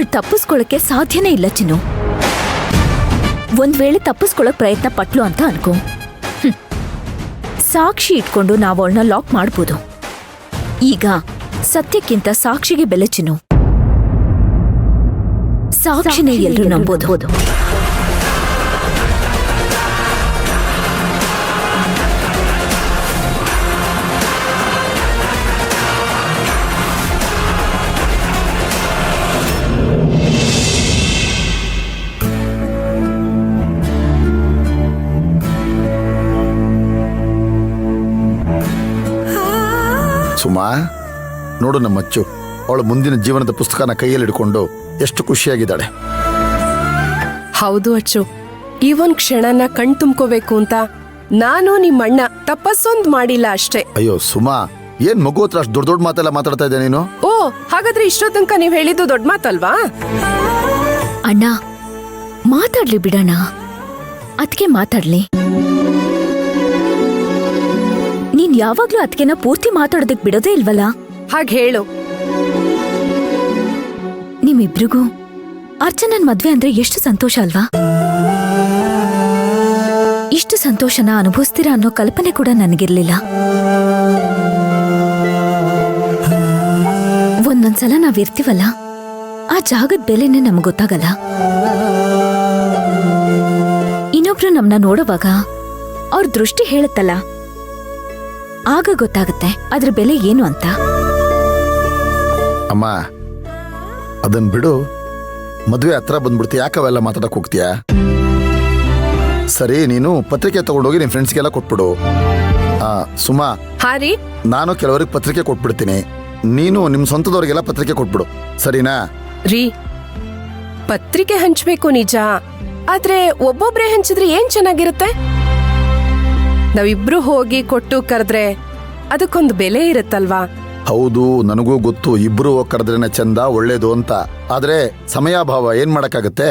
ಅವಳು ತಪ್ಪಿಸ್ಕೊಳ್ಳಕ್ಕೆ ಸಾಧ್ಯನೇ ಇಲ್ಲ ಚಿನ್ನು. ಒಂದ್ ವೇಳೆ ತಪ್ಪಿಸ್ಕೊಳ್ಳೋಕ್ ಪ್ರಯತ್ನ ಪಟ್ಲು ಅಂತ ಅನ್ಕೋ, ಸಾಕ್ಷಿ ಇಟ್ಕೊಂಡು ನಾವು ಅವಳನ್ನ ಲಾಕ್ ಮಾಡ್ಬೋದು. ಈಗ ಸತ್ಯಕ್ಕಿಂತ ಸಾಕ್ಷಿಗೆ ಬೆಲೆ ಚಿನ್ನು. ಸಾಕ್ಷಿನೇ ಎಲ್ರೂ ನಂಬೋದು. ಸುಮಾ, ನೋಡು ನಮ್ಮ ಅಚ್ಚು, ಅವಳು ಮುಂದಿನ ಜೀವನದ ಪುಸ್ತಕನ ಕೈಯಲ್ಲಿ ಹಿಡ್ಕೊಂಡು ಎಷ್ಟು ಖುಷಿಯಾಗಿದ್ದಾಳೆ. ಹೌದು ಅಚ್ಚು, ಈ ಒಂದ್ ಕ್ಷಣನ ಕಣ್ ತುಂಬ್ಕೋಬೇಕು ಅಂತ ನಾನು ನಿಮ್ಮಣ್ಣ ತಪಸ್ಸೊಂದ್ ಮಾಡಿಲ್ಲ ಅಷ್ಟೇ. ಅಯ್ಯೋ ಸುಮಾ, ಏನ್ ಮಗು ಹತ್ರ ಅಷ್ಟು ದೊಡ್ಡ ದೊಡ್ಡ ಮಾತೆಲ್ಲ ಮಾತಾಡ್ತಾ ಇದ್ದೆ ನೀನು? ಓ, ಹಾಗಾದ್ರೆ ಇಷ್ಟೋ ತನಕ ನೀವ್ ಹೇಳಿದ್ದು ದೊಡ್ಡ ಮಾತಲ್ವಾ? ಅಣ್ಣ ಮಾತಾಡ್ಲಿ ಬಿಡೋಣ, ಅದಕ್ಕೆ ಮಾತಾಡ್ಲಿ. ನೀನ್ ಯಾವಾಗ್ಲೂ ಅದಕ್ಕೆನ ಪೂರ್ತಿ ಮಾತಾಡೋದಕ್ ಬಿಡೋದೇ ಇಲ್ವಲ್ಲ? ಹಾಗೆ ಹೇಳು. ನಿಮ್ಮಿಬ್ರಿಗೂ ಅರ್ಚನನ್ ಮದ್ವೆ ಅಂದ್ರೆ ಎಷ್ಟು ಸಂತೋಷ ಅಲ್ವಾ? ಇಷ್ಟು ಸಂತೋಷನ ಅನುಭವಿಸ್ತೀರಾ ಅನ್ನೋ ಕಲ್ಪನೆ ಕೂಡ ನನಗಿರ್ಲಿಲ್ಲ. ಒಂದೊಂದ್ಸಲ ನಾವಿರ್ತೀವಲ್ಲ, ಆ ಜಾಗದ ಬೆಲೆನೇ ನಮ್ಗೆ ಗೊತ್ತಾಗಲ್ಲ. ಇನ್ನೊಬ್ರು ನಮ್ನ ನೋಡುವಾಗ ಅವ್ರ ದೃಷ್ಟಿ ಹೇಳುತ್ತಲ್ಲ, ಆಗ ಗೊತ್ತಾಗುತ್ತೆ ಅದ್ರ ಬೆಲೆ ಏನು ಅಂತ. ಅಮ್ಮ, ಅದನ್ ಬಿಡು, ಮದ್ವೆ ಹತ್ರ ಬಂದ್ಬಿಡ್ತಿ, ಯಾಕೆ ಅವೆಲ್ಲ ಮಾತಾಡಕ್ ಹೋಗ್ತೀಯಾ? ಸರಿ, ನೀನು ಪತ್ರಿಕೆ ತಗೊಂಡೋಗಿ ನಿಮ್ ಫ್ರೆಂಡ್ಸ್ಗೆಲ್ಲ ಕೊಟ್ಬಿಡು. ಸುಮಾ, ಹಾರಿ, ನಾನು ಕೆಲವರಿಗೆ ಪತ್ರಿಕೆ ಕೊಟ್ಬಿಡ್ತೀನಿ, ನೀನು ನಿಮ್ ಸ್ವಂತದವ್ರಿಗೆಲ್ಲ ಪತ್ರಿಕೆ ಕೊಟ್ಬಿಡು, ಸರಿನಾ? ರೀ, ಪತ್ರಿಕೆ ಹಂಚ್ಬೇಕು ನಿಜ, ಆದ್ರೆ ಒಬ್ಬೊಬ್ರೆ ಹಂಚಿದ್ರೆ ಏನ್ ಚೆನ್ನಾಗಿರುತ್ತೆ? ನಾವಿಬ್ರು ಹೋಗಿ ಕೊಟ್ಟು ಕರೆದ್ರೆ ಅದಕ್ಕೊಂದು ಬೆಲೆ ಇರುತ್ತಲ್ವಾ? ಹೌದು, ನನಗೂ ಗೊತ್ತು, ಇಬ್ರು ಕರೆದ್ರೇನೆ ಚಂದ, ಒಳ್ಳೇದು ಅಂತ. ಆದ್ರೆ ಸಮಯಾಭಾವ, ಏನ್ ಮಾಡಕ್ಕಾಗತ್ತೆ?